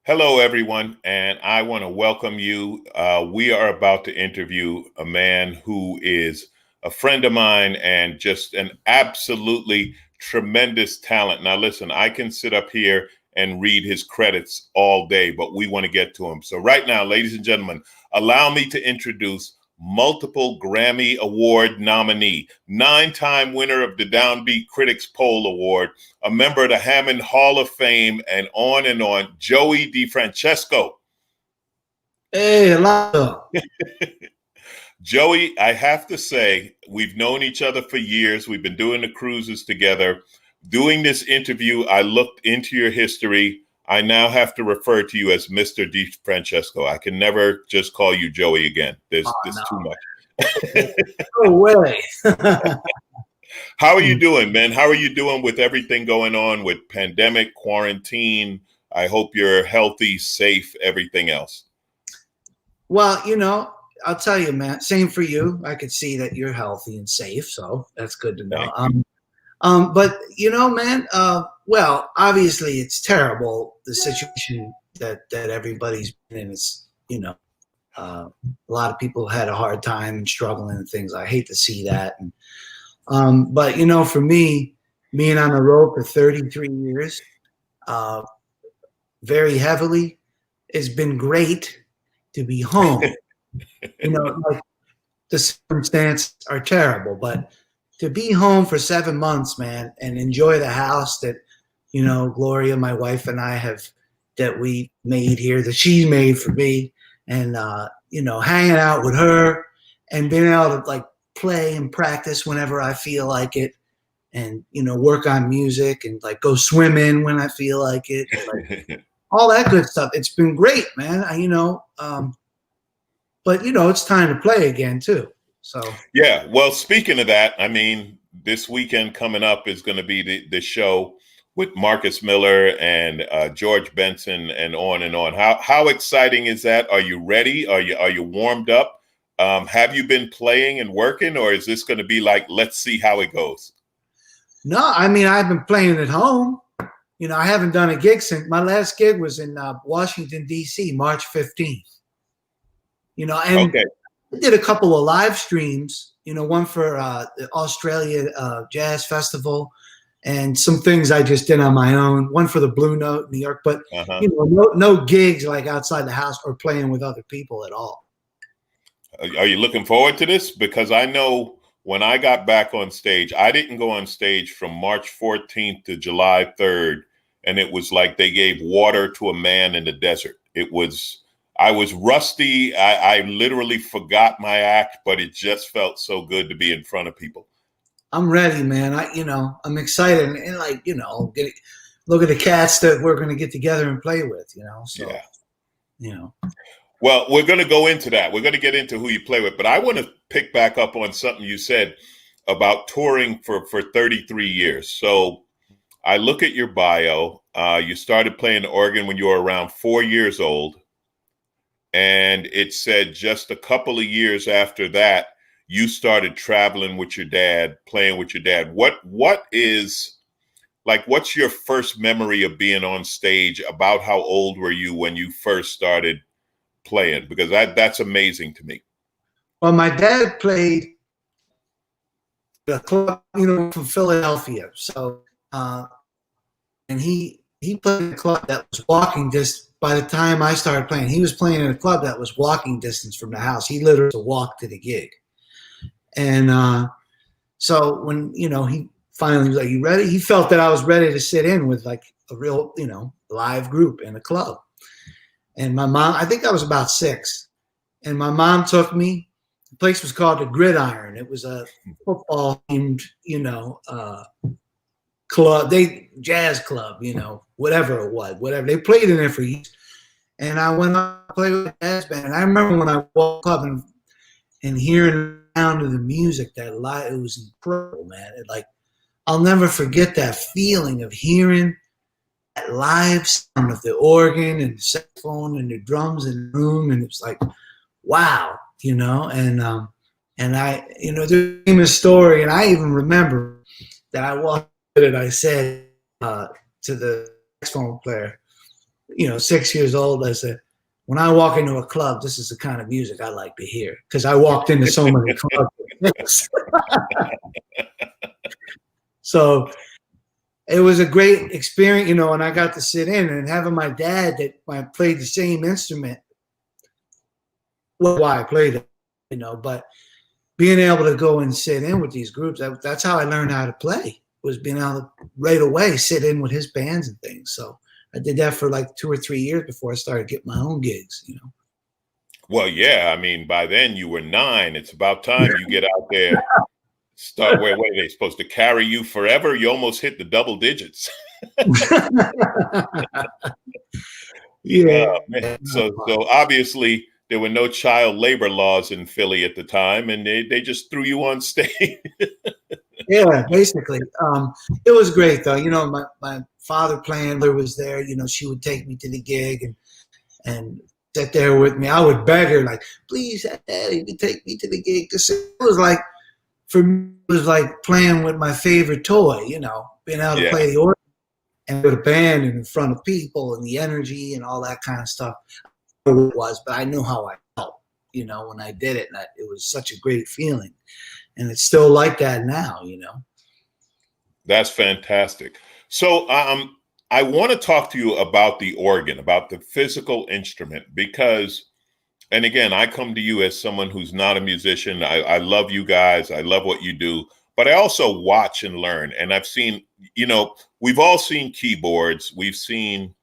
Hello, everyone, and I want to welcome you. We are about to interview a man who is a friend of mine and just an absolutely tremendous talent. Now, listen, I can sit up here and read his credits all day, but we want to get to him. So, right now, ladies and gentlemen, allow me to introduce multiple Grammy Award nominee, 9-time winner of the Downbeat Critics Poll Award, a member of the Hammond Hall of Fame, and on, Joey DeFrancesco. Hey, Alonzo. Joey, I have to say, we've known each other for years. We've been doing the cruises together. Doing this interview, I looked into your history. I now have to refer to you as Mr. DeFrancesco. I can never just call you Joey again. There's too much. No way. How are you doing, man? How are you doing with everything going on with pandemic, quarantine? I hope you're healthy, safe, everything else. Well, I'll tell you, man, same for you. I could see that you're healthy and safe, so that's good to know. But man, well, obviously it's terrible, the situation that everybody's been in. It's, a lot of people had a hard time and struggling and things. I hate to see that. And, but, for me, being on the road for 33 years, very heavily, it's been great to be home. Like the circumstances are terrible, but to be home for 7 months, man, and enjoy the house that, Gloria, my wife, and I that we made here, that she made for me, and, hanging out with her and being able to play and practice whenever I feel like it, and, work on music and go swimming when I feel like it, all that good stuff. It's been great, man. But it's time to play again too. So yeah, well, speaking of that, I mean, this weekend coming up is going to be the show with Marcus Miller and George Benson and on and on. How exciting is that? Are you ready? Are you warmed up? Have you been playing and working, or is this going to be like, let's see how it goes? No, I mean, I've been playing at home. I haven't done a gig since my last gig was in Washington, D.C., March 15th. And okay. I did a couple of live streams, one for the Australia Jazz Festival and some things I just did on my own, one for the Blue Note in New York, but, no gigs outside the house or playing with other people at all. Are you looking forward to this? Because I know when I got back on stage, I didn't go on stage from March 14th to July 3rd. And it was like they gave water to a man in the desert. I was rusty. I literally forgot my act, but it just felt so good to be in front of people. I'm ready, man. I'm excited. And look at the cats that we're going to get together and play with, so, yeah. Well, we're going to go into that. We're going to get into who you play with, but I want to pick back up on something you said about touring for 33 years. So I look at your bio. You started playing the organ when you were around 4 years old. And it said just a couple of years after that, you started traveling with your dad, playing with your dad. What's your first memory of being on stage? About how old were you when you first started playing? Because that's amazing to me. Well, my dad played the club, from Philadelphia. So, and he played a club that was walking distance. By the time I started playing, he was playing in a club that was walking distance from the house. He literally walked to the gig. And so when, he finally was like, "You ready?" He felt that I was ready to sit in with a real, live group in a club. And my mom, I think I was about 6. And my mom took me. The place was called the Gridiron. It was a football themed, club, jazz club, whatever it was, whatever. They played in there for years. And I went up to play with the jazz band. And I remember when I woke up and hearing the sound of the music, that live, it was incredible, man. I'll never forget that feeling of hearing that live sound of the organ and the saxophone and the drums in the room. And it's like, wow, and I, the famous story, and I even remember that I walked and I said to the saxophone player, 6 years old, I said, when I walk into a club, this is the kind of music I like to hear, because I walked into so many clubs. So it was a great experience, and I got to sit in, and having my dad that played the same instrument. Well, why I played it, but being able to go and sit in with these groups, that's how I learned how to play, was being able to right away sit in with his bands and things. So I did that for like 2 or 3 years before I started getting my own gigs, Well, yeah, I mean, by then you were 9. It's about time you get out there. Start what are they supposed to carry you forever? You almost hit the double digits. Yeah. So obviously there were no child labor laws in Philly at the time, and they just threw you on stage. Yeah, basically. It was great though. My father playing there was there. She would take me to the gig and sit there with me. I would beg her, like, please, Daddy, take me to the gig. It was like, for me, it was like playing with my favorite toy, being able to play the organ and with a band and in front of people and the energy and all that kind of stuff. I don't know what it was, but I knew how I felt, when I did it. And it was such a great feeling. And it's still like that now, That's fantastic. So I want to talk to you about the organ, about the physical instrument, because, and again, I come to you as someone who's not a musician. I love you guys. I love what you do, but I also watch and learn. And I've seen, we've all seen keyboards. We've seen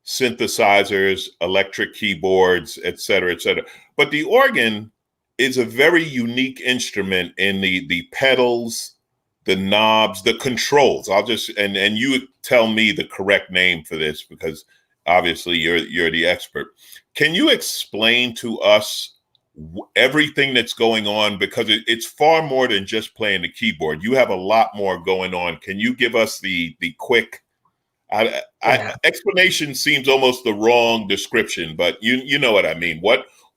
synthesizers, electric keyboards, et cetera, et cetera. But the organ is a very unique instrument in the pedals, the knobs, the controls. I'll just, and you tell me the correct name for this, because obviously you're the expert. Can you explain to us everything that's going on? Because it's far more than just playing the keyboard. You have a lot more going on. Can you give us the quick explanation? Seems almost the wrong description, but you know what I mean.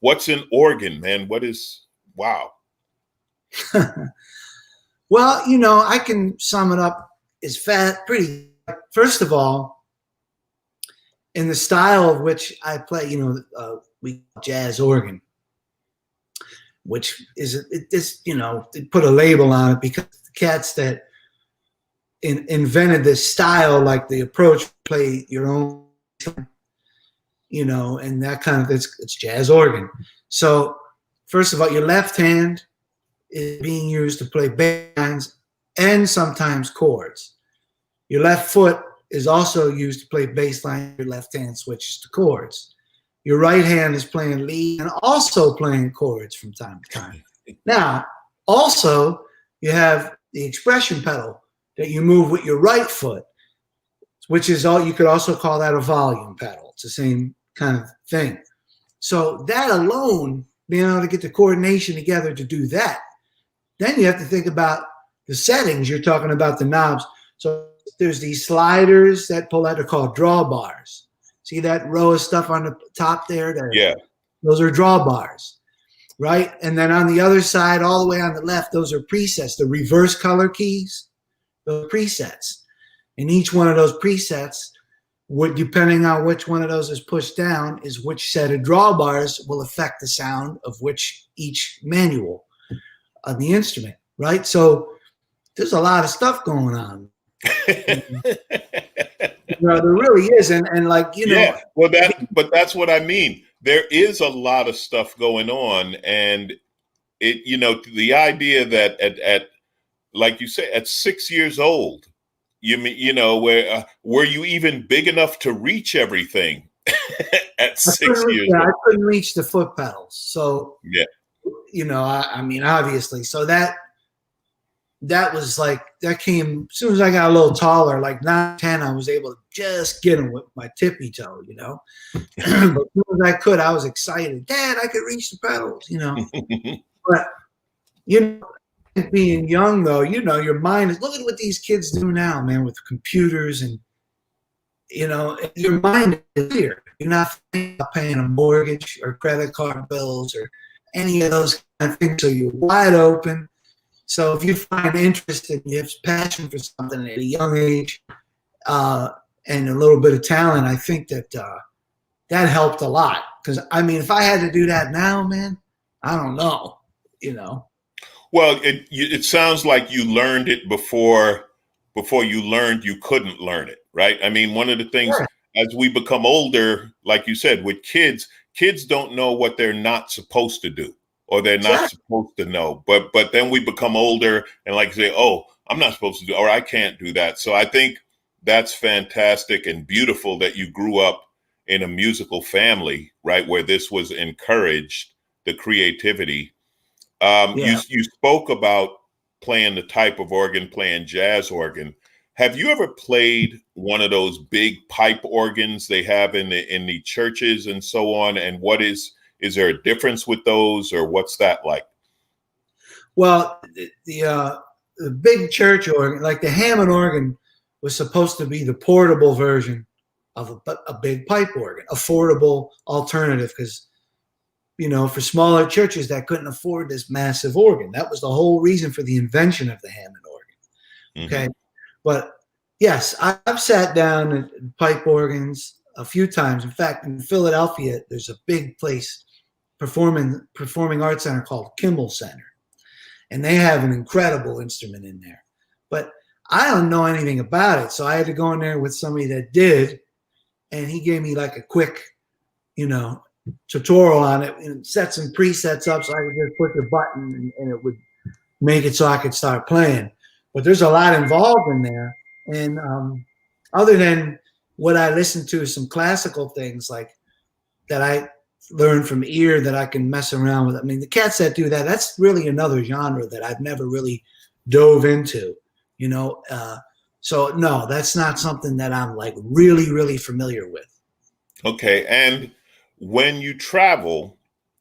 What's an organ, man? What is, wow. Well, I can sum it up as pretty. First of all, in the style of which I play, we jazz organ, which is they put a label on it because the cats that invented this style, like the approach, play your own, and that kind of, it's jazz organ. So first of all, your left hand is being used to play bass lines and sometimes chords. Your left foot is also used to play bass line. Your left hand switches to chords. Your right hand is playing lead and also playing chords from time to time. Now, also, you have the expression pedal that you move with your right foot, which is all, you could also call that a volume pedal. It's the same kind of thing. So that alone, being able to get the coordination together to do that, then you have to think about the settings. You're talking about the knobs. So there's these sliders that pull out, they're called drawbars. See that row of stuff on the top there? Yeah. Those are drawbars, right? And then on the other side, all the way on the left, those are presets, the reverse color keys, those presets. And each one of those presets, depending on which one of those is pushed down, is which set of drawbars will affect the sound of each manual of the instrument, right? So there's a lot of stuff going on. There really is, and like yeah. Well, but that's what I mean. There is a lot of stuff going on, and it, the idea that at like you say, at 6 years old, were you even big enough to reach everything at 6 years old? I couldn't reach the foot pedals, so yeah. I mean, obviously, so that was like, that came as soon as I got a little taller, like 9, 10, I was able to just get them with my tippy toe, But as soon as I could, I was excited. Dad, I could reach the pedals, But, being young though, your mind is, look at what these kids do now, man, with computers and, your mind is clear. You're not thinking about paying a mortgage or credit card bills or any of those kind of things. So you're wide open. So if you find interest and you have passion for something at a young age and a little bit of talent, I think that that helped a lot. Because I mean, if I had to do that now, man, I don't know, you know. Well, it sounds like you learned it before you learned you couldn't learn it, right? I mean, one of the things Sure. as we become older, like you said, with kids don't know what they're not supposed to do or they're not Exactly. supposed to know. But then we become older and like say, oh, I'm not supposed to do, or I can't do that. So I think that's fantastic and beautiful that you grew up in a musical family, right, where this was encouraged, the creativity. Yeah. You spoke about playing the type of organ, playing jazz organ. Have you ever played one of those big pipe organs they have in the churches and so on? And is there a difference with those, or what's that like? Well, the big church organ, like the Hammond organ, was supposed to be the portable version of a big pipe organ, affordable alternative, because you know, for smaller churches that couldn't afford this massive organ. That was the whole reason for the invention of the Hammond organ. Okay. Mm-hmm. But yes, I've sat down at pipe organs a few times. In fact, in Philadelphia, there's a big place, performing arts center called Kimmel Center. And they have an incredible instrument in there. But I don't know anything about it. So I had to go in there with somebody that did. And he gave me like a quick, you know, tutorial on it and set some presets up so I could just push a button and it would make it so I could start playing. But there's a lot involved in there. And other than what I listen to, some classical things like that I learned from ear that I can mess around with. I mean, the cats that do that, that's really another genre that I've never really dove into, you know. So no, that's not something that I'm like really, really familiar with. Okay. And when you travel,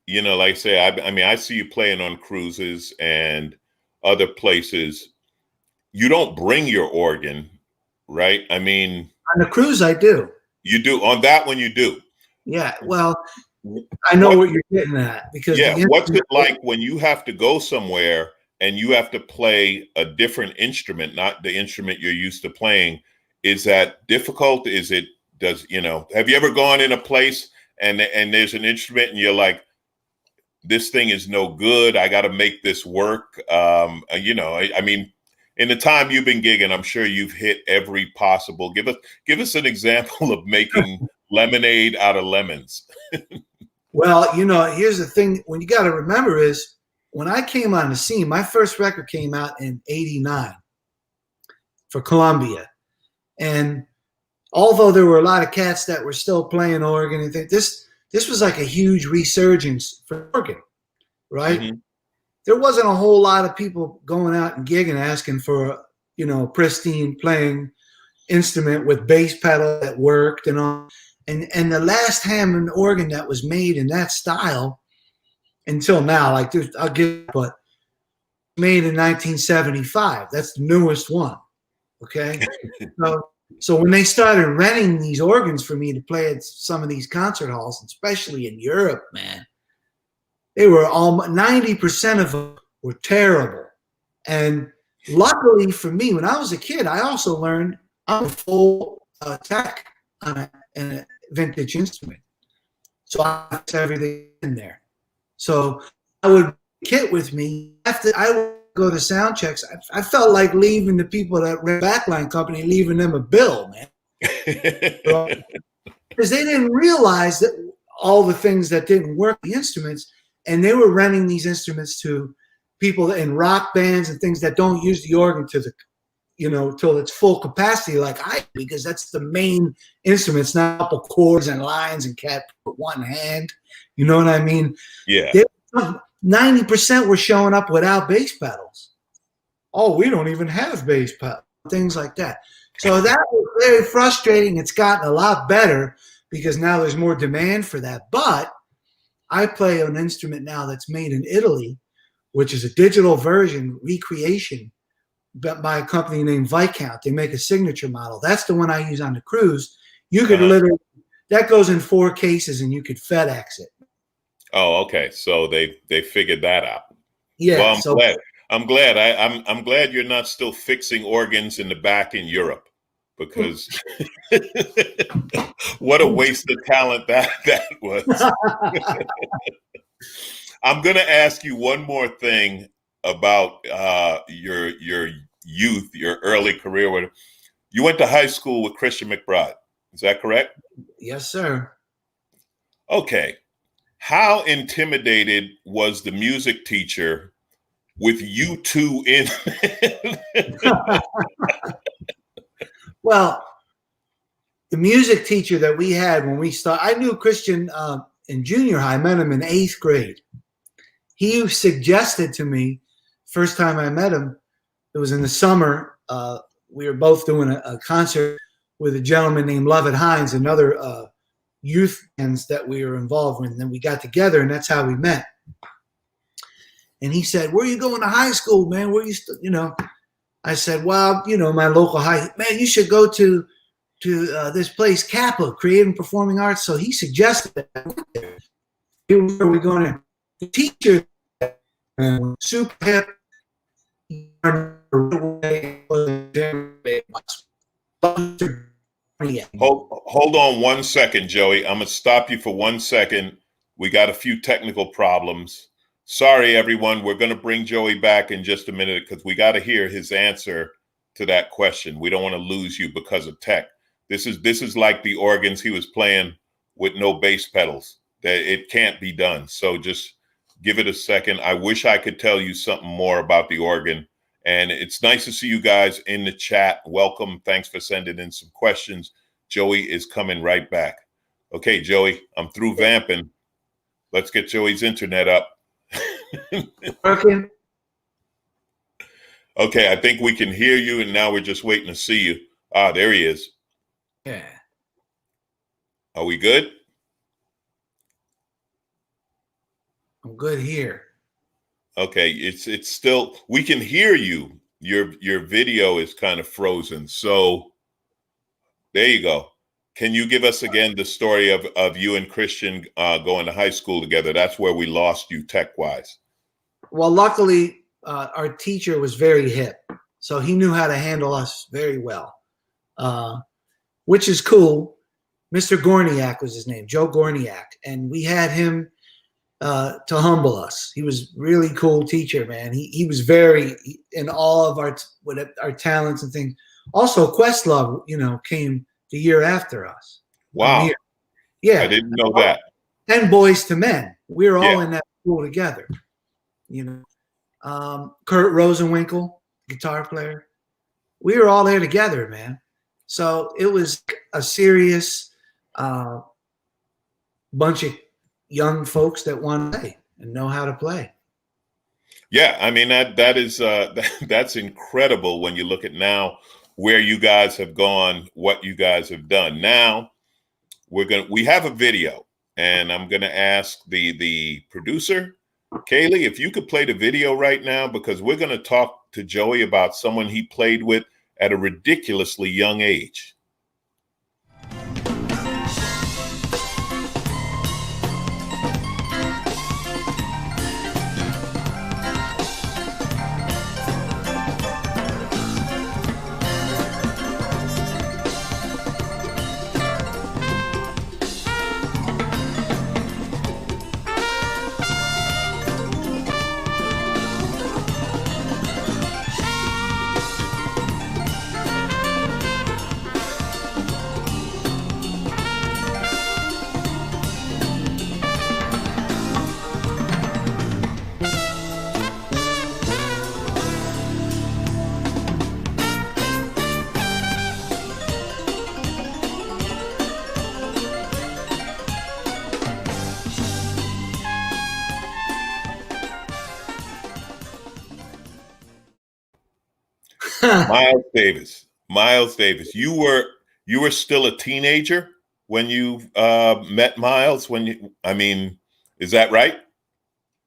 you know, like I say, I mean, I see you playing on cruises and other places. You don't bring your organ, right? I mean, On the cruise, I do. you do on that one, you do. Yeah, well, I know what you're getting at because Yeah, what's it like when you have to go somewhere and you have to play a different instrument, not the instrument you're used to playing? Is that difficult? Have you ever gone in a place and there's an instrument and you're like, this thing is no good. I got to make this work. I mean, in the time you've been gigging, I'm sure you've hit every possible. Give us an example of making lemonade out of lemons. Well, you know, here's the thing. When you got to remember is when I came on the scene, my first record came out in '89 for Columbia, and although there were a lot of cats that were still playing organ and things, this was like a huge resurgence for organ, right? Mm-hmm. There wasn't a whole lot of people going out and gigging asking for a, you know, pristine playing instrument with bass pedal that worked and all. And the last Hammond organ that was made in that style until now, like I'll give, but made in 1975. That's the newest one. Okay. So when they started renting these organs for me to play at some of these concert halls, especially in Europe, man, they were almost 90% of them were terrible. And luckily for me, when I was a kid, I also learned I'm a full tech on a vintage instrument. So I have everything in there. So I would kit with me. After I would go to sound checks, I felt like leaving the people that ran Backline Company, leaving them a bill, man. Because they didn't realize that all the things that didn't work, the instruments, and they were renting these instruments to people in rock bands and things that don't use the organ to the, you know, till its full capacity, like because that's the main instruments, not a couple chords and lines and cat with one hand. You know what I mean? Yeah. 90% were showing up without bass pedals. Oh, we don't even have bass pedals, things like that. So that was very frustrating. It's gotten a lot better because now there's more demand for that. But I play an instrument now that's made in Italy, which is a digital version recreation by a company named Viscount. They make a signature model. That's the one I use on the cruise. You could literally, that goes in 4 cases and you could FedEx it. Oh, okay. So they figured that out. Yeah. Well, I'm glad. I'm glad you're not still fixing organs in the back in Europe. because what a waste of talent that was. I'm going to ask you one more thing about your youth, your early career. You went to high school with Christian McBride. Is that correct? Yes, sir. Okay. How intimidated was the music teacher with you two in? Well, the music teacher that we had when we started, I knew Christian in junior high. I met him in 8th grade. He suggested to me, first time I met him, it was in the summer. We were both doing a concert with a gentleman named Lovett Hines, another youth bands that we were involved with. And then we got together, and that's how we met. And he said, "Where are you going to high school, man? Where you, I said, "Well, my local high. Man, you should go to this place, Kappa, Creative and Performing Arts." So he suggested that. Here we're going to. The teacher, super hip. Hold on 1 second, Joey. I'm going to stop you for 1 second. We got a few technical problems. Sorry, everyone. We're going to bring Joey back in just a minute because we got to hear his answer to that question. We don't want to lose you because of tech. This is like the organs he was playing with no bass pedals. It can't be done. So just give it a second. I wish I could tell you something more about the organ. And it's nice to see you guys in the chat. Welcome. Thanks for sending in some questions. Joey is coming right back. Okay, Joey, I'm through vamping. Let's get Joey's internet up. Working. Okay, I think we can hear you, and now we're just waiting to see you. Ah, there he is. Yeah. Are we good? I'm good here. Okay, it's still, we can hear you. Your video is kind of frozen. So there you go. Can you give us again the story of you and Christian going to high school together? That's where we lost you tech-wise. Well, luckily, our teacher was very hip, so he knew how to handle us very well, which is cool. Mr. Gorniak was his name, Joe Gorniak, and we had him to humble us. He was really cool teacher, man. He was very in all of our talents and things. Also, Questlove, came the year after us. Wow. Yeah. I didn't know that. And Boys to Men. We were all in that school together. Kurt Rosenwinkel, guitar player. We were all there together, man. So it was a serious bunch of young folks that want to play and know how to play. Yeah, I mean that is that's incredible when you look at now where you guys have gone, what you guys have done. Now we have a video, and I'm gonna ask the producer, Kaylee, if you could play the video right now, because we're gonna talk to Joey about someone he played with at a ridiculously young age. Miles Davis. You were still a teenager when you met Miles. Is that right?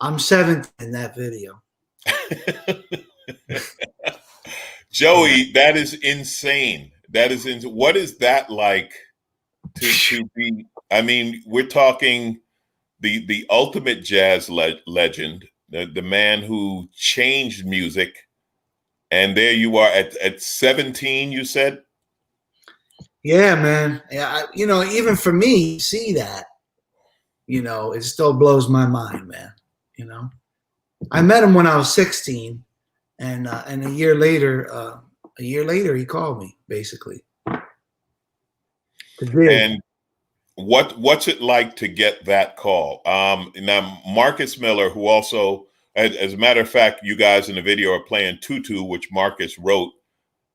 I'm 7 in that video. Joey, that is insane. What is that like to be? I mean, we're talking the ultimate jazz legend, the man who changed music. And there you are at 17, you said? Yeah, man. Yeah, you know, even for me, see that, you know, it still blows my mind, man. You know, I met him when I was 16, and a year later, he called me basically. And what's it like to get that call? Now Marcus Miller, who also, as a matter of fact, you guys in the video are playing Tutu, which Marcus wrote,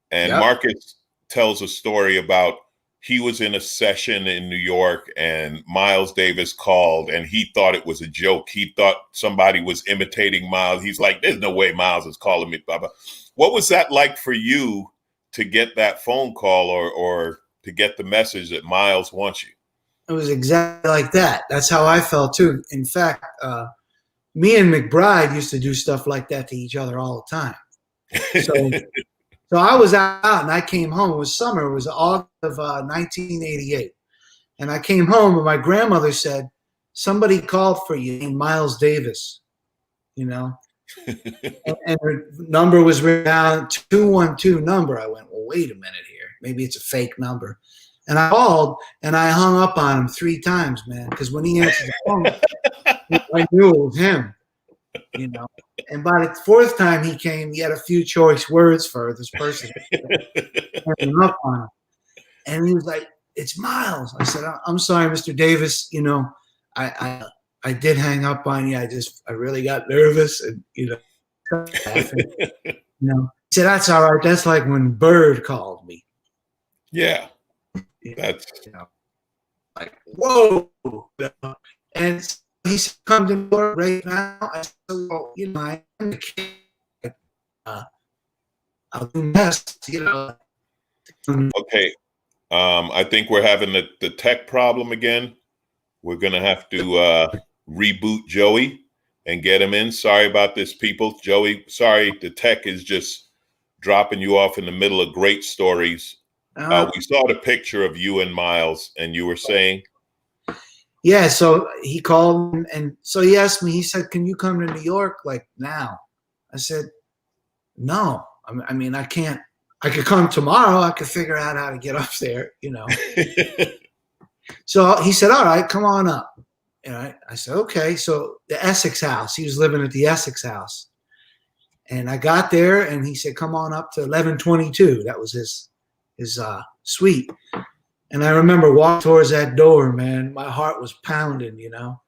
and Yep. Marcus tells a story about he was in a session in New York and Miles Davis called and he thought it was a joke. He thought somebody was imitating Miles. He's like, there's no way Miles is calling me, blah, blah. What was that like for you to get that phone call or to get the message that Miles wants you? It was exactly like that. That's how I felt too. In fact, me and McBride used to do stuff like that to each other all the time. So, so I was out and I came home. It was summer. It was August of 1988, and I came home and my grandmother said, "Somebody called for you, named Miles Davis." You know, and her number was written down 212 number. I went, well, wait a minute here. Maybe it's a fake number. And I called and I hung up on him 3 times, man, because when he answered the phone, I knew it was him, you know. And by the 4th time he came, he had a few choice words for this person. Hung up on him. And he was like, "It's Miles." I said, "I'm sorry, Mr. Davis. You know, I did hang up on you. I really got nervous and, you know, laughing." You know, he said, "That's all right. That's like when Bird called me." Yeah, that's, you know, like, whoa. And so he said, "Come to work right now." I said, "Well, you know, I am a kid. I'll do best, you know." okay. I think we're having the tech problem again. We're going to have to reboot Joey and get him in. Sorry about this, people. Joey, sorry, the tech is just dropping you off in the middle of great stories. We saw the picture of you and Miles, and you were saying? Yeah, so he called and so he asked me, he said, "Can you come to New York like now?" I said, "No. I mean, I can't. I could come tomorrow. I could figure out how to get up there, you know." So he said, "All right, come on up." And I said, "Okay." So the Essex house, he was living at the Essex house. And I got there and he said, "Come on up to 1122." That was his suite. And I remember walking towards that door, man. My heart was pounding, you know.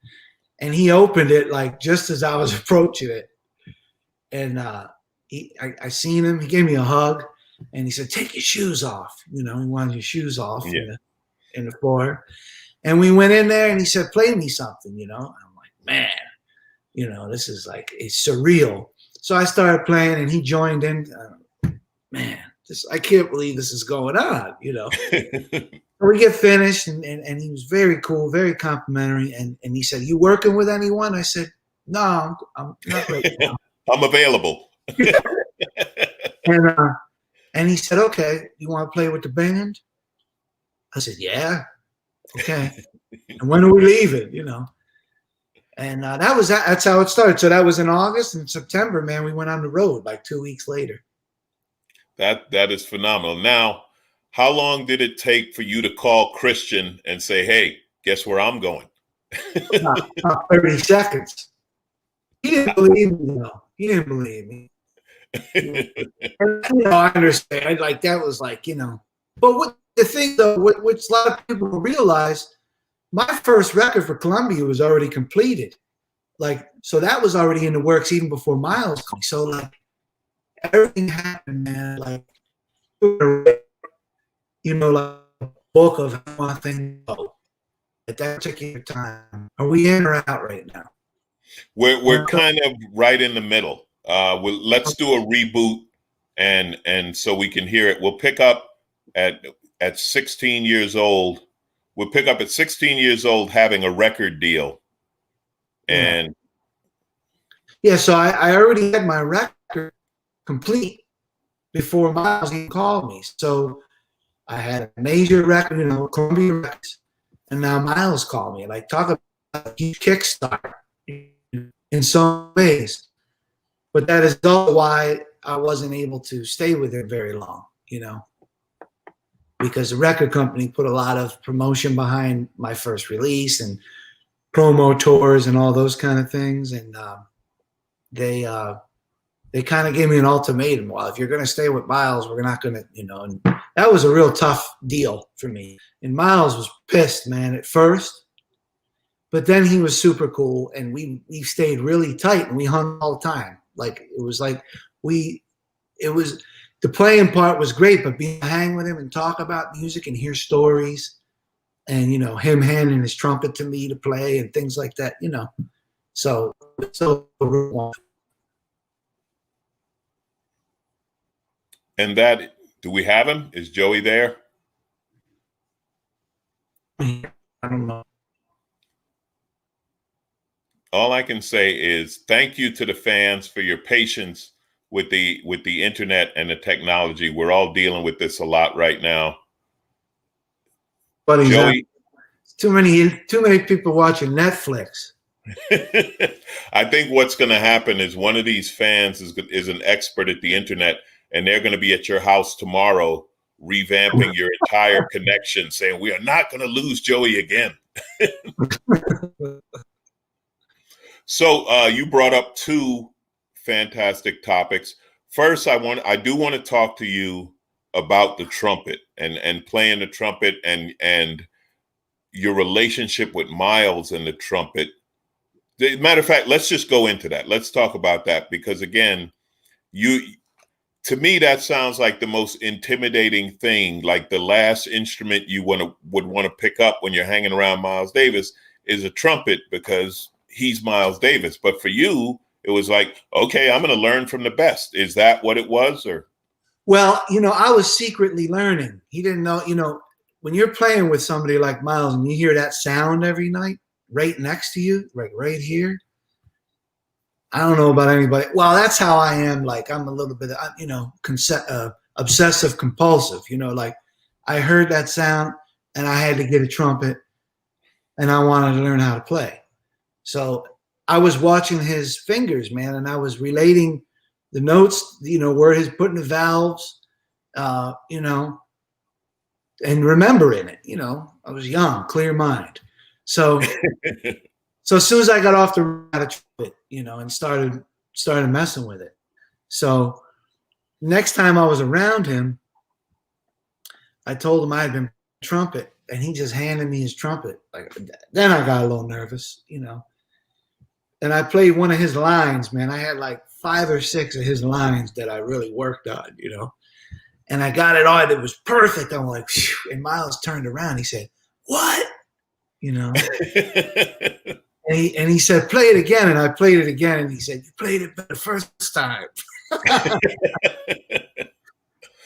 And he opened it like just as I was approaching it. And I seen him. He gave me a hug, and he said, "Take your shoes off." You know, he wanted your shoes off in the floor. And we went in there, and he said, "Play me something," you know. And I'm like, man, you know, this is like, it's surreal. So I started playing, and he joined in. Man, I can't believe this is going on, you know. We get finished, and he was very cool, very complimentary. And he said, "You working with anyone?" I said, "No, I'm not right now." I'm available. And he said, "Okay, you want to play with the band?" I said, "Yeah, okay." "And when are we leaving?" You know. And that's how it started. So that was in August. And September, man, we went on the road like 2 weeks later. That is phenomenal. Now, how long did it take for you to call Christian and say, "Hey, guess where I'm going"? 30 seconds. He didn't believe me, though. He didn't believe me. And, you know, I understand. Like, that was like, you know. But what the thing, though, which a lot of people realize, my first record for Columbia was already completed. Like, so that was already in the works even before Miles came. So, like, everything happened, man. Like, you know, like a book of one thing at that particular time. Are we in or out right now? We're kind of right in the middle. Let's do a reboot, and so we can hear it. We'll pick up at 16 years old. We'll pick up at 16 years old having a record deal, and yeah. So I already had my record complete before Miles even called me. So I had a major record, you know, Columbia Records, and now Miles called me. Like, talk about a huge kickstart in some ways. But that is also why I wasn't able to stay with him very long, you know. because the record company put a lot of promotion behind my first release and promo tours and all those kind of things. And they kind of gave me an ultimatum. Well, if you're going to stay with Miles, we're not going to, and that was a real tough deal for me. And Miles was pissed, man, at first. But then he was super cool, and we stayed really tight, and we hung all the time. The playing part was great, but being hang with him and talk about music and hear stories, and him handing his trumpet to me to play and things like that, So And that, do we have him? Is Joey there? I don't know. All I can say is thank you to the fans for your patience with the internet and the technology. We're all dealing with this a lot right now. But Joey, too many people watching Netflix. I think what's going to happen is one of these fans is an expert at the internet, and they're going to be at your house tomorrow revamping your entire connection, saying we are not going to lose Joey again. So you brought up two fantastic topics. First, I do want to talk to you about the trumpet and playing the trumpet and your relationship with Miles and the trumpet. Matter of fact, let's just go into that. Let's talk about that, because again, to me, that sounds like the most intimidating thing. Like the last instrument you would want to pick up when you're hanging around Miles Davis is a trumpet, because he's Miles Davis. But for you, it was like, okay, I'm going to learn from the best. Is that what it was? Or? Well, I was secretly learning. He didn't know, when you're playing with somebody like Miles and you hear that sound every night right next to you, like right here. I don't know about anybody. Well, that's how I am. Like I'm a little bit, obsessive compulsive, like I heard that sound and I had to get a trumpet and I wanted to learn how to play. So I was watching his fingers, man, and I was relating the notes, where he's putting the valves, and remembering it. I was young, clear mind. So, so as soon as I got off the trumpet, and started messing with it. So next time I was around him, I told him I had been trumpet, and he just handed me his trumpet. Like then I got a little nervous, And I played one of his lines, man. I had like 5 or 6 of his lines that I really worked on, And I got it all. It was perfect. I'm like, phew. And Miles turned around. He said, "What?" And he said, "Play it again." And I played it again. And he said, "You played it the first time."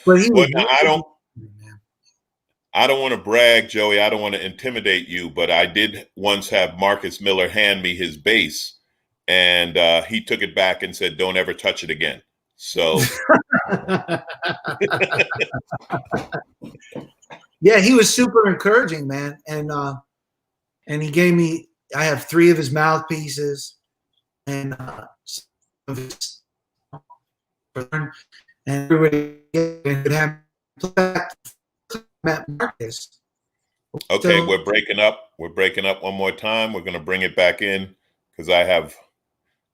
But he was I don't want to brag, Joey. I don't want to intimidate you, but I did once have Marcus Miller hand me his bass, and he took it back and said, "Don't ever touch it again." So, yeah, he was super encouraging, man, and he gave me. I have 3 of his mouthpieces, and everybody could have Marcus. Okay, so, we're breaking up. We're breaking up one more time. We're going to bring it back in because I have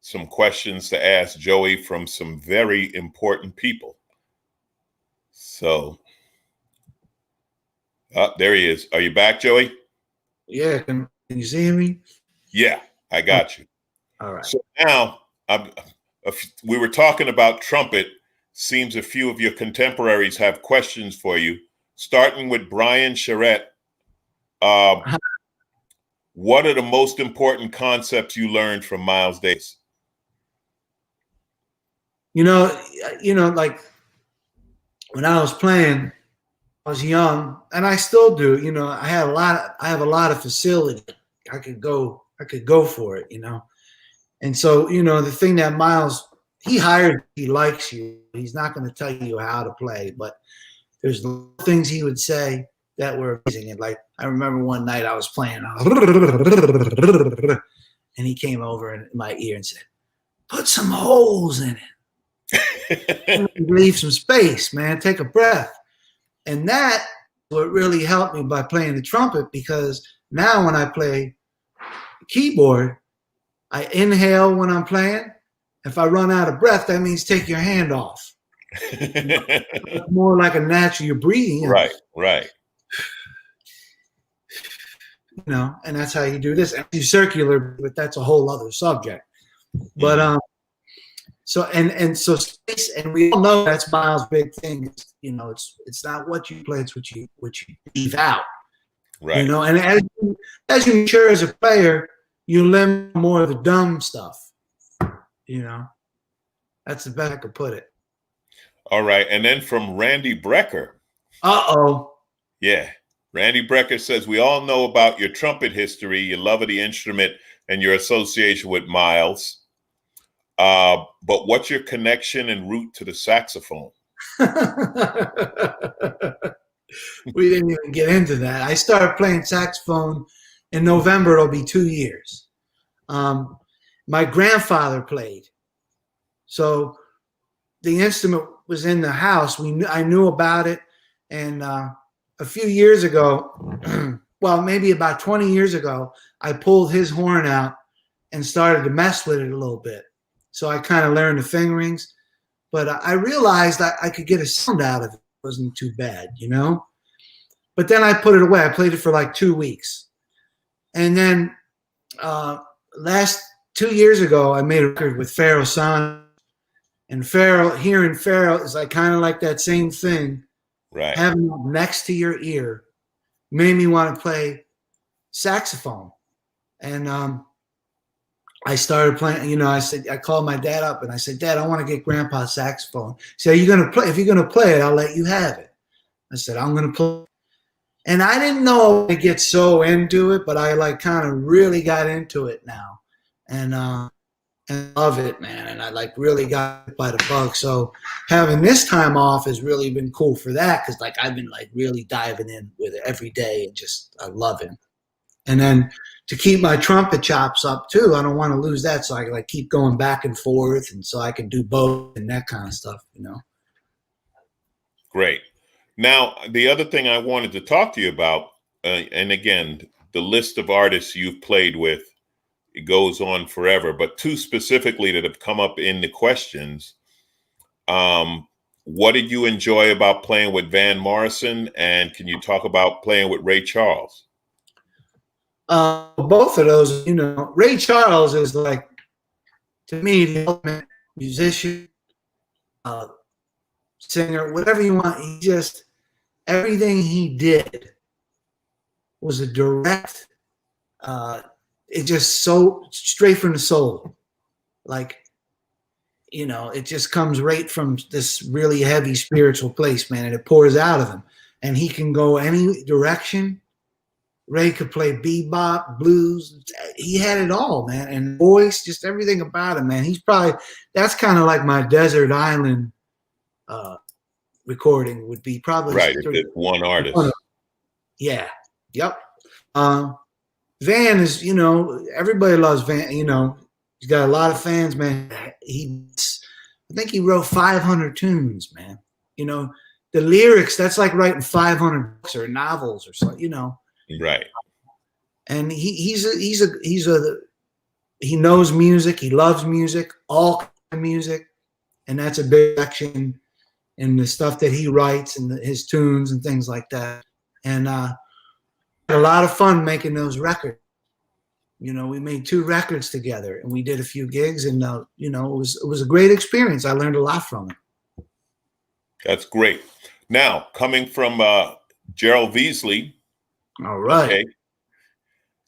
some questions to ask Joey from some very important people. So, there he is. Are you back, Joey? Yeah. Can you see me? Yeah, I got you. All right. So now we were talking about trumpet. Seems a few of your contemporaries have questions for you. Starting with Brian Charette, what are the most important concepts you learned from Miles Davis? Like when I was playing, I was young, and I still do. I have a lot of facility. I could go for it. And so the thing that Miles, he likes you. He's not going to tell you how to play, but there's things he would say that were amazing. And like, I remember one night I was playing, and he came over in my ear and said, "Put some holes in it. Leave some space, man. Take a breath." And that So it really helped me by playing the trumpet, because now when I play keyboard, I inhale when I'm playing. If I run out of breath, that means take your hand off. It's more like a natural, you're breathing. Right, right. You know, and that's how you do this. And you circular, but that's a whole other subject. But so so space, and we all know that's Miles' big thing. You know, it's not what you play, it's what you leave out. Right. You know, and as you mature as a player, you learn more of the dumb stuff. You know, that's the best I could put it. All right, and then from Randy Brecker. Yeah. Randy Brecker says, we all know about your trumpet history, your love of the instrument, and your association with Miles. But what's your connection and route to the saxophone? We didn't even get into that. I started playing saxophone in November. It'll be 2 years. My grandfather played. So the instrument was in the house. I knew about it. And a few years ago, well, maybe about 20 years ago, I pulled his horn out and started to mess with it a little bit. So I kind of learned the fingerings, but I realized that I could get a sound out of it. It wasn't too bad, you know? But then I put it away. I played it for like 2 weeks. And then last 2 years ago, I made a record with Pharoah Sanders. And hearing Pharoah is like kind of like that same thing. Right. Having it next to your ear made me want to play saxophone. And I started playing, you know, I called my dad up and I said, Dad, I want to get Grandpa's saxophone. He said, if you're going to play it, I'll let you have it. I said, I'm going to play. And I didn't know I would get so into it, but I like kind of really got into it now. And love it, man. And I like really got by the bug. So having this time off has really been cool for that, because like I've been like really diving in with it every day and just I love it. And then to keep my trumpet chops up too, I don't want to lose that. So I like keep going back and forth, and so I can do both and that kind of stuff, you know. Great. Now, the other thing I wanted to talk to you about, and again, the list of artists you've played with, it goes on forever, but two specifically that have come up in the questions. What did you enjoy about playing with Van Morrison? And can you talk about playing with Ray Charles? Both of those, you know, Ray Charles is like, to me, the ultimate musician, singer, whatever you want. He just, everything he did was a direct, it just so straight from the soul. Like, you know, it just comes right from this really heavy spiritual place, man, and it pours out of him. And he can go any direction. Ray could play bebop, blues. He had it all, man. And voice, just everything about him, man. He's probably, that's kind of like my Desert Island recording would be probably. Right, it's one artist. Yeah, yep. Van is, you know, everybody loves Van. You know, he's got a lot of fans, man. I think he wrote 500 tunes, man. You know, the lyrics, that's like writing 500 books or novels or something, you know. Right. And he knows music. He loves music, all kind of music. And that's a big action in the stuff that he writes and his tunes and things like that. And had a lot of fun making those records. You know, we made 2 records together and we did a few gigs, and you know, it was a great experience. I learned a lot from it. That's great. Now, coming from Gerald Veasley. All right. Okay.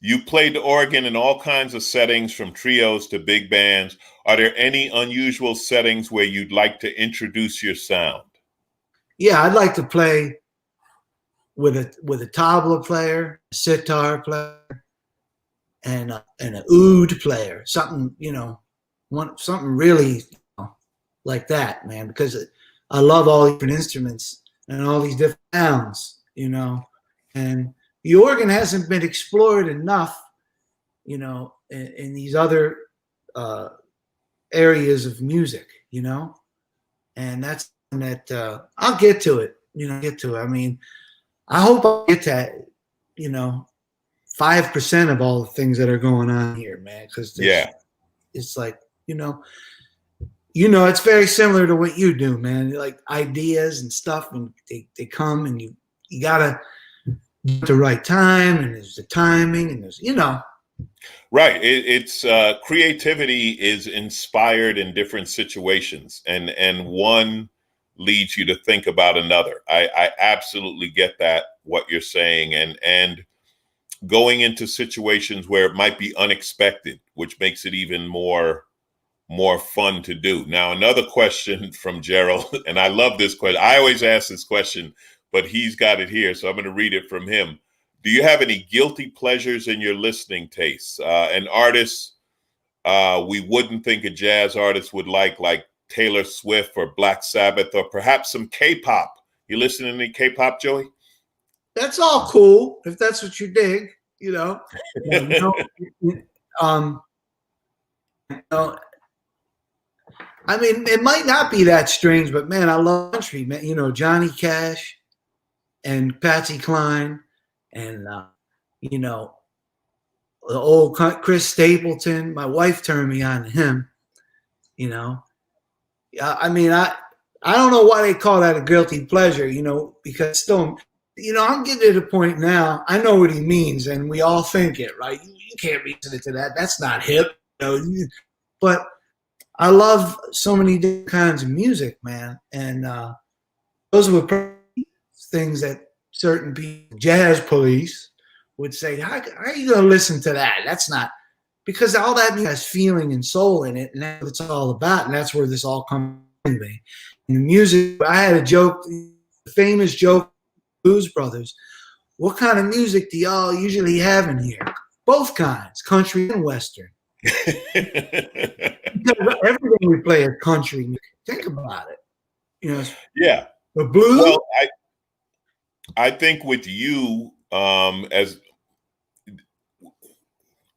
You played the organ in all kinds of settings, from trios to big bands. Are there any unusual settings where you'd like to introduce your sound? Yeah, I'd like to play with a tabla player, a sitar player, and an oud player, something, you know, something really, you know, like that, man, because I love all these different instruments and all these different sounds, you know, and the organ hasn't been explored enough, you know, in these other areas of music, you know, and that's that I'll get to it, you know, I mean, I hope I get that, 5% of all the things that are going on here, man. Because it's like, it's very similar to what you do, man. Like ideas and stuff, and they come, and you gotta do it at the right time, and there's the timing, and there's Right. It's creativity is inspired in different situations, and one leads you to think about another. I absolutely get that, what you're saying, and going into situations where it might be unexpected, which makes it even more fun to do. Now, another question from Gerald, and I love this question. I always ask this question, but he's got it here, so I'm going to read it from him. Do you have any guilty pleasures in your listening tastes? An artist we wouldn't think a jazz artist would like Taylor Swift or Black Sabbath, or perhaps some K-pop. You listening to any K-pop, Joey? That's all cool if that's what you dig. I mean, it might not be that strange, but man, I love country, man. Johnny Cash and Patsy Cline, and the old Chris Stapleton. My wife turned me on to him. I mean, I don't know why they call that a guilty pleasure. Because still, I'm getting to the point now. I know what he means, and we all think it, right? You can't be listening to that. That's not hip. But I love so many different kinds of music, man, and those were things that certain people, jazz police, would say, how are you going to listen to that? That's not, because all that music has feeling and soul in it, and that's what it's all about, and that's where this all comes from. And the music, I had a joke, the famous joke, Blues Brothers, what kind of music do y'all usually have in here? Both kinds, country and Western. Everything we play is country music. Think about it. Yeah. The blues. Well, I think with you, as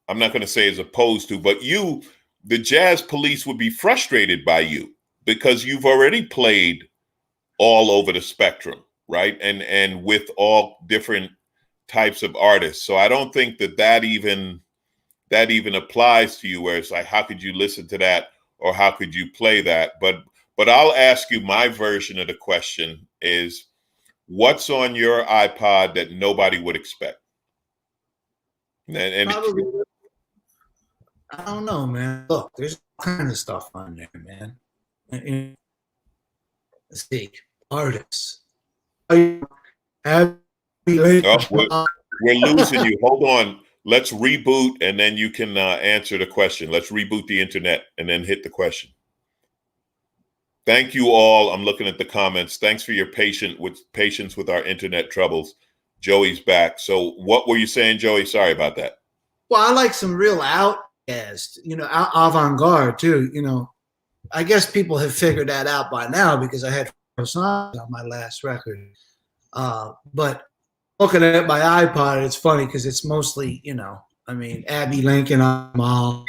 I'm not going to say as opposed to, but you, the jazz police would be frustrated by you because you've already played all over the spectrum, right? And with all different types of artists. So I don't think that even applies to you, where it's like, how could you listen to that, or how could you play that? But I'll ask you, my version of the question is, what's on your iPod that nobody would expect? And Probably, I don't know, man. Look, there's all kinds of stuff on there, man. Let's see, artists. we're losing you. Hold on. Let's reboot, and then you can answer the question. Let's reboot the internet and then hit the question. Thank you all. I'm looking at the comments. Thanks for your patience with our internet troubles. Joey's back. So what were you saying, Joey? Sorry about that. Well, I like some real outcast, avant-garde too. I guess people have figured that out by now because I had 4 songs on my last record. But looking at my iPod, it's funny because it's mostly, Abby Lincoln on them all,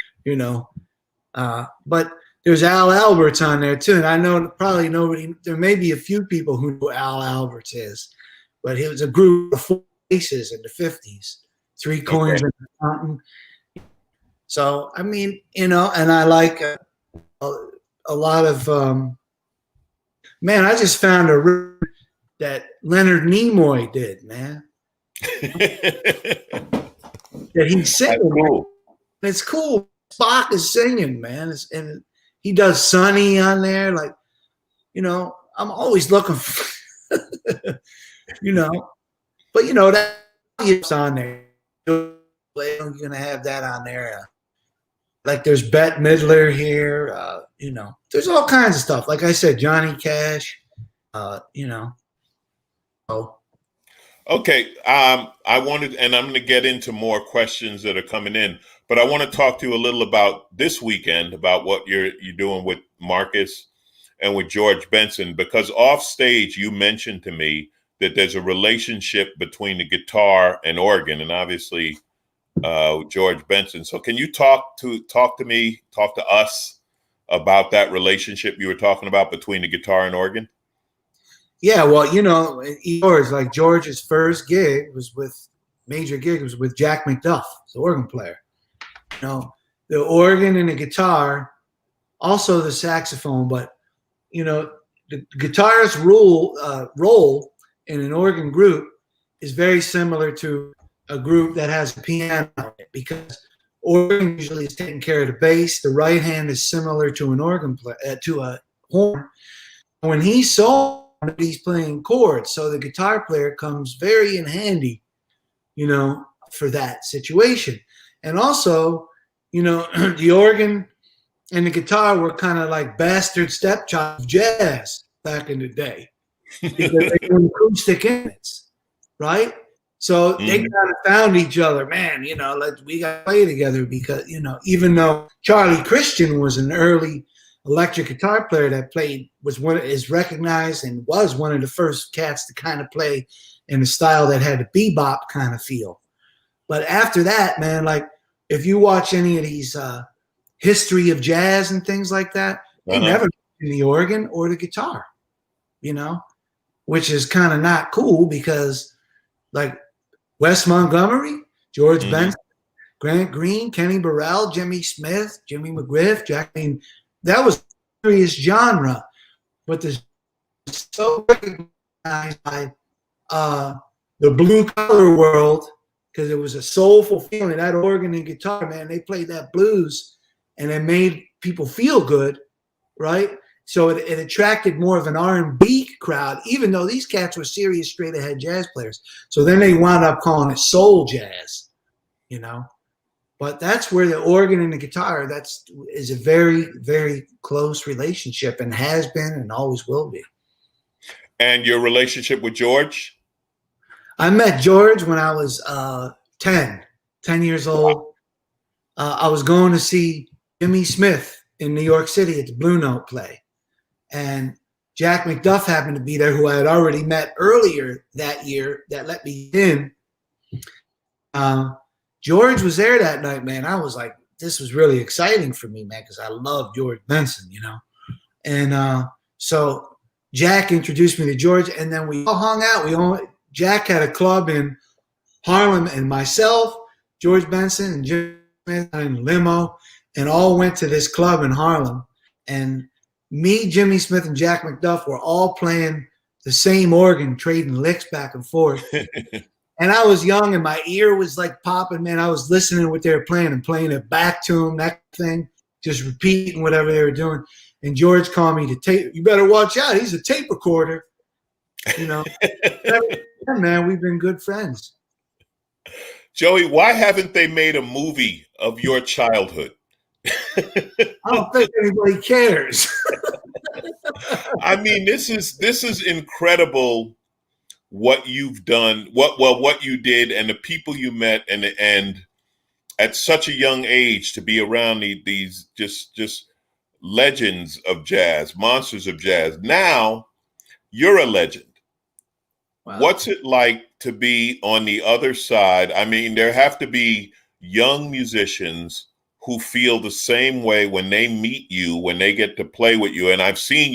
but there's Al Alberts on there too. And I know probably there may be a few people who know who Al Alberts is, but he was a group of 4 faces in the 50s, 3 coins in the fountain. So, I mean, and I like a lot of, man, I just found a record that Leonard Nimoy did, man. That he's singing. That's cool. It's cool. Spock is singing, man. And he does Sonny on there. Like, I'm always looking for, but that's on there. You're going to have that on there. Like there's Bette Midler here. There's all kinds of stuff. Like I said, Johnny Cash, Oh. Okay. I wanted, and I'm going to get into more questions that are coming in, but I want to talk to you a little about this weekend, about what you're doing with Marcus and with George Benson, because off stage you mentioned to me that there's a relationship between the guitar and organ, and obviously George Benson. So can you talk to us about that relationship you were talking about between the guitar and organ? Yeah, well, George's first gig was with Jack McDuff, the organ player. You know, the organ and the guitar, also the saxophone, but the guitarist's role in an organ group is very similar to a group that has a piano in it, because organ usually is taking care of the bass. The right hand is similar to an organ to a horn. When he's soloing, he's playing chords, so the guitar player comes very in handy, for that situation. And also, the organ and the guitar were kind of like bastard stepchild of jazz back in the day, because they were acoustic instruments, right? So they kind of found each other, man. We got to play together, because even though Charlie Christian was an early electric guitar player that is recognized and was one of the first cats to kind of play in a style that had a bebop kind of feel. But after that, man, like if you watch any of these history of jazz and things like that, they never mention the organ or the guitar, which is kind of not cool, because like Wes Montgomery, George Benson, Grant Green, Kenny Burrell, Jimmy Smith, Jimmy McGriff, that was a serious genre, but this is so recognized by the blue collar world, because it was a soulful feeling. That organ and guitar, man, they played that blues, and it made people feel good, right? So it attracted more of an R&B crowd, even though these cats were serious, straight-ahead jazz players. So then they wound up calling it soul jazz, But that's where the organ and the guitar, is a very, very close relationship, and has been and always will be. And your relationship with George? I met George when I was 10 years old. I was going to see Jimmy Smith in New York City at the Blue Note play. And Jack McDuff happened to be there, who I had already met earlier that year, that let me in. George was there that night, man. I was like, this was really exciting for me, man, because I love George Benson, And so Jack introduced me to George, and then we all hung out. Jack had a club in Harlem, and myself, George Benson, and Jim Smith and limo, and all went to this club in Harlem. And me, Jimmy Smith, and Jack McDuff were all playing the same organ, trading licks back and forth. And I was young, and my ear was like popping, man. I was listening to what they were playing and playing it back to them, that thing, just repeating whatever they were doing. And George called me to tape. You better watch out. He's a tape recorder. Man, we've been good friends. Joey, why haven't they made a movie of your childhood? I don't think anybody cares. I mean, this is incredible what you've done, what you did, and the people you met, and at such a young age to be around these just legends of jazz, monsters of jazz. Now you're a legend. Wow. What's it like to be on the other side? I mean, there have to be young musicians who feel the same way when they meet you, when they get to play with you. And I've seen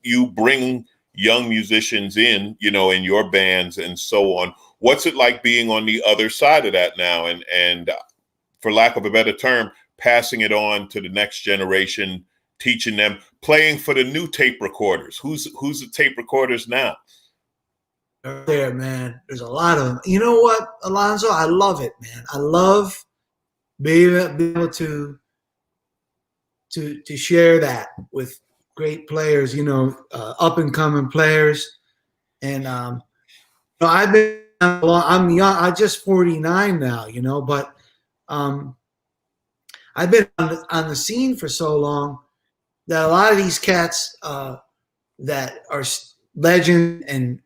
you bring young musicians in your bands and so on. What's it like being on the other side of that now? And for lack of a better term, passing it on to the next generation, teaching them, playing for the new tape recorders. Who's the tape recorders now? There, man. There's a lot of them. You know what, Alonzo? I love it, man. I love being able to share that with great players, up and coming players. And I've been I'm young. I'm just 49 now, but I've been on the scene for so long that a lot of these cats that are legend and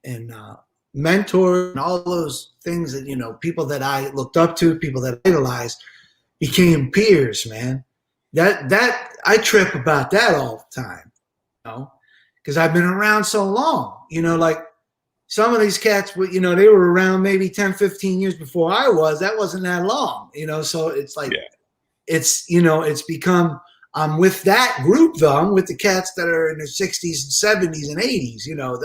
mentor and all those things that people that I looked up to, people that I idolized, became peers, man. That I trip about that all the time, because I've been around so long. Like some of these cats, they were around maybe 10, 15 years before I was. That wasn't that long, so it's like, it's become I'm with that group though. I'm with the cats that are in their 60s and 70s and 80s. You know,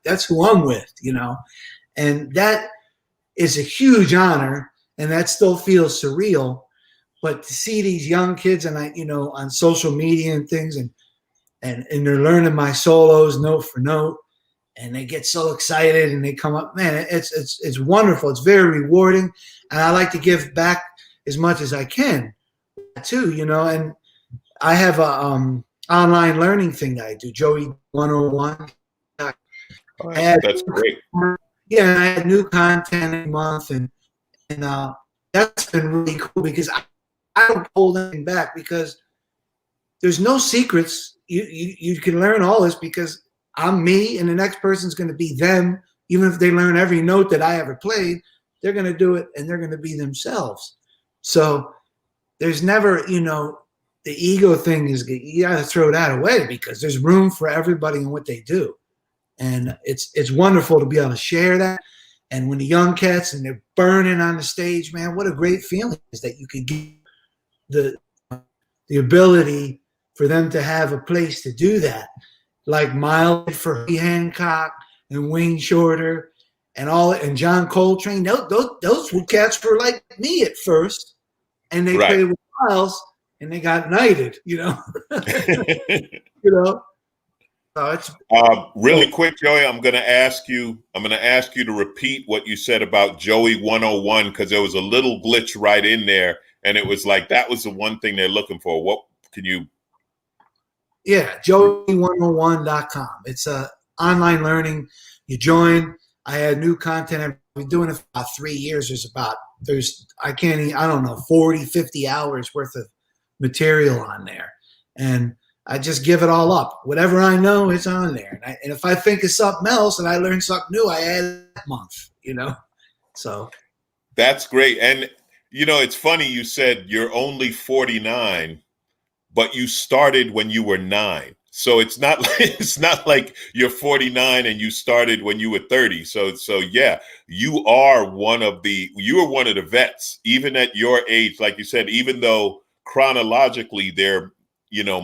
that's who I'm with. You know, and that is a huge honor, and that still feels surreal. But to see these young kids, and on social media and things, and they're learning my solos note for note, and they get so excited and they come up, man, it's wonderful. It's very rewarding, and I like to give back as much as I can too, and I have a online learning thing that I do, Joey 101. Oh, that's great. Yeah, I had new content every month, and that's been really cool because I don't hold anything back, because there's no secrets. You can learn all this because I'm me, and the next person's going to be them. Even if they learn every note that I ever played, they're going to do it, and they're going to be themselves. So there's never, the ego thing is, you got to throw that away, because there's room for everybody in what they do. And it's wonderful to be able to share that. And when the young cats and they're burning on the stage, man, what a great feeling is that you could give the ability for them to have a place to do that. Like Miles for Herbie Hancock and Wayne Shorter and John Coltrane. Those cats were like me at first, and they played with Miles and they got knighted, So it's really quick, Joey. I'm going to ask you to repeat what you said about Joey 101, because there was a little glitch right in there, and it was like that was the one thing they're looking for. What can you? Yeah, Joey101.com. It's online learning. You join. I had new content. I've been doing it for about 3 years. I don't know, 40, 50 hours worth of material on there, and I just give it all up. Whatever I know, it's on there. And if I think of something else and I learn something new, I add that month, So that's great. And, it's funny you said you're only 49, but you started when you were 9. So it's not like you're 49 and you started when you were 30. So yeah, you were one of the vets, even at your age. Like you said, even though chronologically they're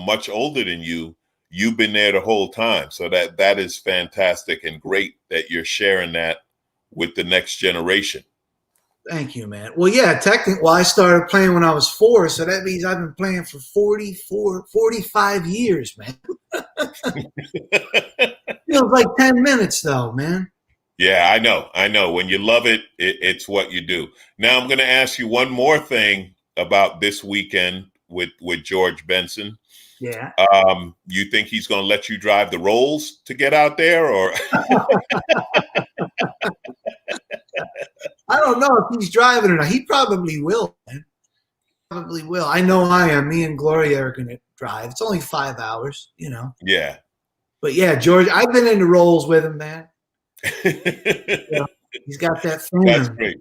much older than you, you've been there the whole time. So that is fantastic and great that you're sharing that with the next generation. Thank you, man. Well, yeah, technically, I started playing when I was 4, so that means I've been playing for 45 years, man. Feels like 10 minutes, though, man. Yeah, I know. When you love it, it's what you do. Now, I'm going to ask you one more thing about this weekend with George Benson. Yeah. You think he's going to let you drive the rolls to get out there, or? I don't know if he's driving or not. He probably will, man. Probably will. I know I am. Me and Gloria are going to drive. It's only 5 hours, Yeah. But yeah, George, I've been in the rolls with him, man. He's got that phone. That's great.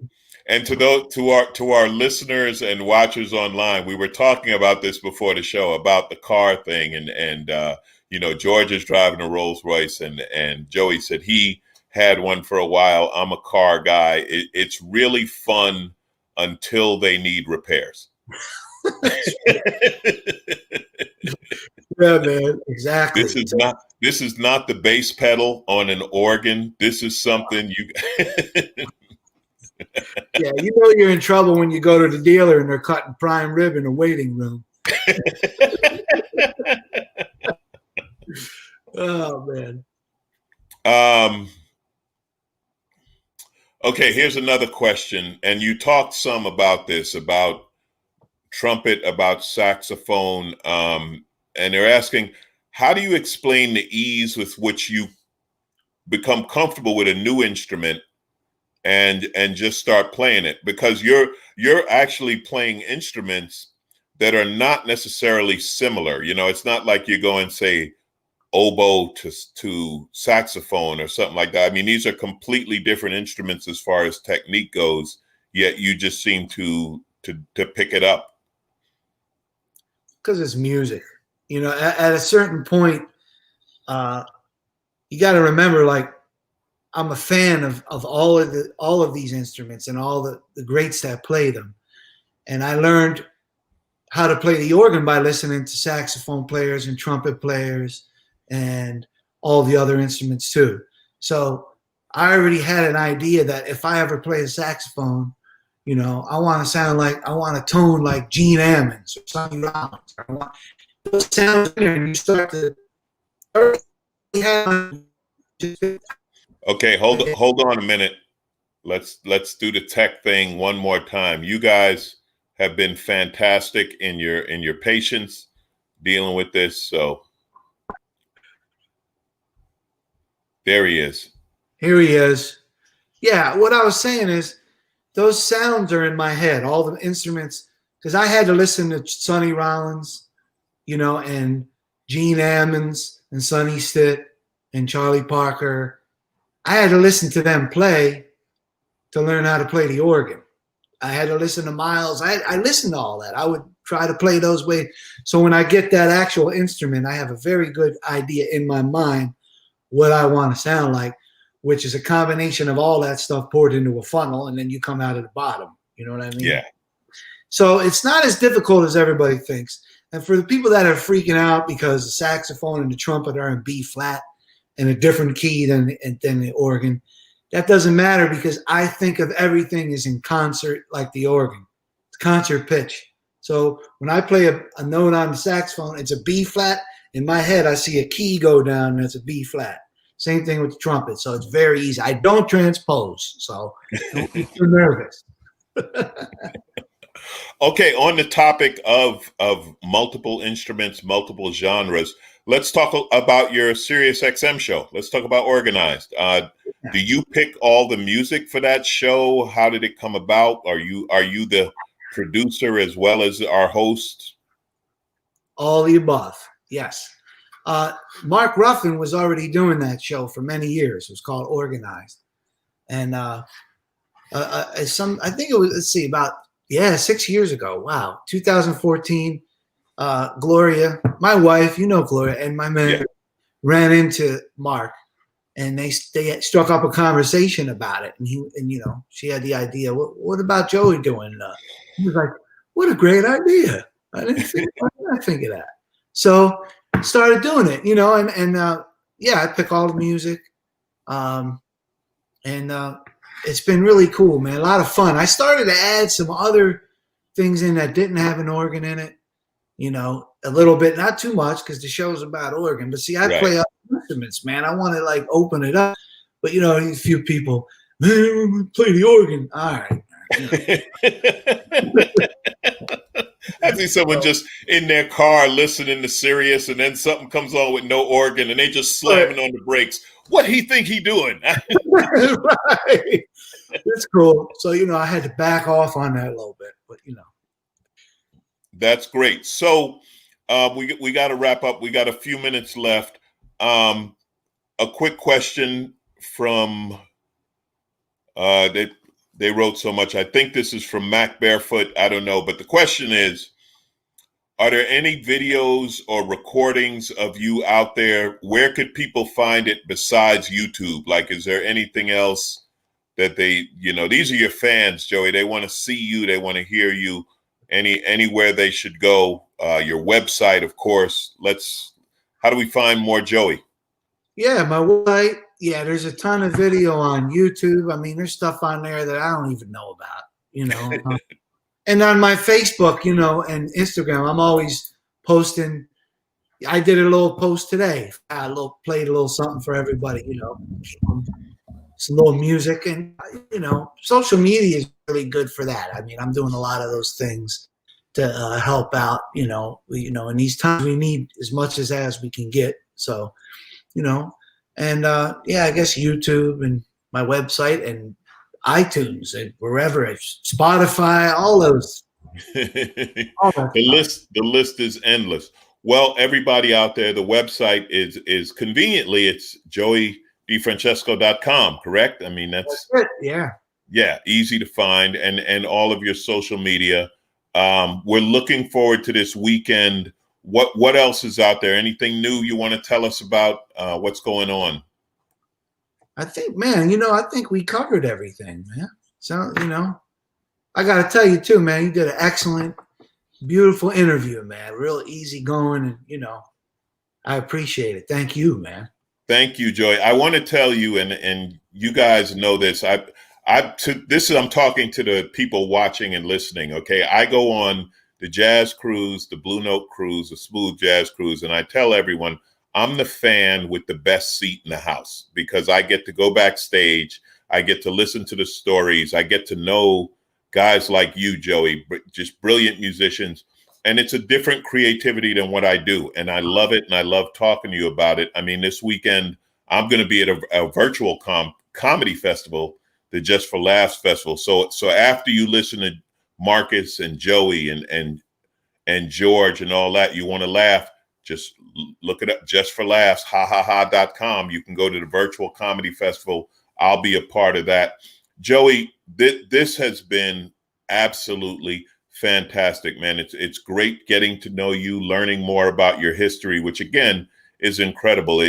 And to our listeners and watchers online, we were talking about this before the show about the car thing, and George is driving a Rolls Royce, and Joey said he had one for a while. I'm a car guy. It's really fun until they need repairs. Yeah, man, exactly. This is not the bass pedal on an organ. This is something you. Yeah, you're in trouble when you go to the dealer and they're cutting prime rib in a waiting room. Oh man. Okay, here's another question, and you talked some about this, about trumpet, about saxophone, and they're asking, how do you explain the ease with which you become comfortable with a new instrument and just start playing it? Because you're actually playing instruments that are not necessarily similar. It's not like you're going, say, oboe to saxophone or something like that. I mean, these are completely different instruments as far as technique goes, yet you just seem to pick it up. Because it's music. At a certain point, you got to remember, like, I'm a fan of all of these instruments and all the greats that play them. And I learned how to play the organ by listening to saxophone players and trumpet players and all the other instruments too. So I already had an idea that if I ever play a saxophone, you know, I want to tone like Gene Ammons or Sonny Rollins. I want those sounds in there, and you start to. Okay, hold on a minute. Let's do the tech thing one more time. You guys have been fantastic in your patience dealing with this. So there he is. Here he is. Yeah, what I was saying is those sounds are in my head, all the instruments, because I had to listen to Sonny Rollins, you know, and Gene Ammons and Sonny Stitt and Charlie Parker. I had to listen to them play to learn how to play the organ. I had to listen to Miles. I listened to all that. I would try to play those ways. So when I get that actual instrument, I have a very good idea in my mind what I want to sound like, which is a combination of all that stuff poured into a funnel, and then you come out at the bottom. You know what I mean? Yeah. So it's not as difficult as everybody thinks. And for the people that are freaking out because the saxophone and the trumpet are in B flat in a different key than the organ, that doesn't matter because I think of everything as in concert like the organ. It's concert pitch. So when I play a note on the saxophone, it's a B flat. In my head, I see a key go down and it's a B flat. Same thing with the trumpet. So it's very easy. I don't transpose. So don't be too nervous. Okay, on the topic of multiple instruments, multiple genres, let's talk about your Sirius XM show. Let's talk about Organized. Do you pick all the music for that show? How did it come about? Are you the producer as well as our host? All the above, yes. Mark Ruffin was already doing that show for many years. It was called Organized. And I think it was, let's see, about 6 years ago. Wow. 2014. Gloria, my wife, you know Gloria, and my man ran into Mark, and they struck up a conversation about it. And you know, she had the idea. What about Joey doing? He was like, "What a great idea! I didn't think of that." So started doing it, you know, and I pick all the music, and it's been really cool, man. A lot of fun. I started to add some other things in that didn't have an organ in it. You know, a little bit, not too much, because the show's about organ. But see, I play other instruments, man. I want to like open it up. But you know, a few people, man, play the organ. All right. You know. I see someone just in their car listening to Sirius, and then something comes on with no organ, and they just slamming on the brakes. What he think he doing? Right. It's cool. So you know, I had to back off on that a little bit, but you know. That's great. So we got to wrap up. We got a few minutes left. A quick question from they wrote so much. I think this is from Mac Barefoot. I don't know, but the question is: are there any videos or recordings of you out there? Where could people find it besides YouTube? Like, is there anything else that they, you know, these are your fans, Joey. They want to see you. They want to hear you. Anywhere they should go, your website, of course. How do we find more Joey? Yeah, my website. Yeah, there's a ton of video on YouTube. I mean, there's stuff on there that I don't even know about, you know. And on my Facebook, you know, and Instagram, I'm always posting. I did a little post today. I played a little something for everybody, you know. Some little music, and you know, social media is really good for that. I mean, I'm doing a lot of those things to help out. You know, in these times we need as much as we can get. So, you know, and I guess YouTube and my website and iTunes and wherever it's Spotify, all those. The list is endless. Well, everybody out there, the website is conveniently it's joeydefrancesco.com, correct? I mean, that's it. Yeah, easy to find, and all of your social media. We're looking forward to this weekend. What else is out there? Anything new you want to tell us about what's going on? I think, man, you know, I think we covered everything, man. So, you know, I got to tell you too, man, you did an excellent beautiful interview, man. Real easy going, and I appreciate it. Thank you, man. Thank you, Joey. I want to tell you, and you guys know this. I'm talking to the people watching and listening. Okay, I go on the jazz cruise, the Blue Note cruise, the smooth jazz cruise, and I tell everyone I'm the fan with the best seat in the house because I get to go backstage. I get to listen to the stories. I get to know guys like you, Joey, just brilliant musicians. And it's a different creativity than what I do. And I love it. And I love talking to you about it. I mean, this weekend, I'm going to be at a virtual comedy festival, the Just for Laughs Festival. So after you listen to Marcus and Joey and George and all that, you want to laugh, just look it up, Just for Laughs, hahaha.com. You can go to the virtual comedy festival. I'll be a part of that. Joey, this has been absolutely fantastic, man. It's great getting to know you, learning more about your history, which again is incredible.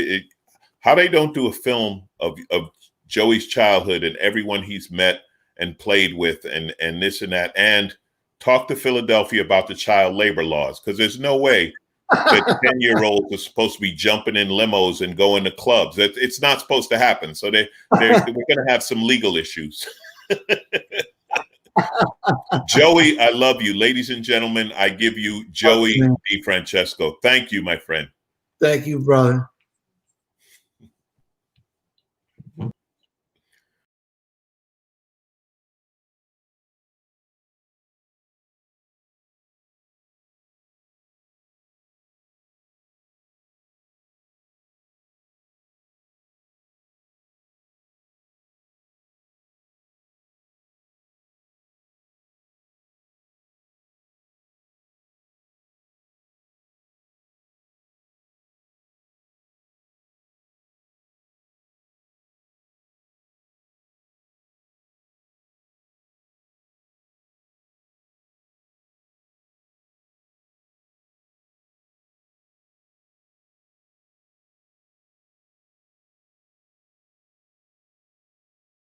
How they don't do a film of Joey's childhood and everyone he's met and played with and this and that, and talk to Philadelphia about the child labor laws, because there's no way that 10-year-olds are supposed to be jumping in limos and going to clubs. It's not supposed to happen. So we're going to have some legal issues. Joey, I love you. Ladies and gentlemen, I give you Joey DeFrancesco. Thank you, my friend. Thank you, brother.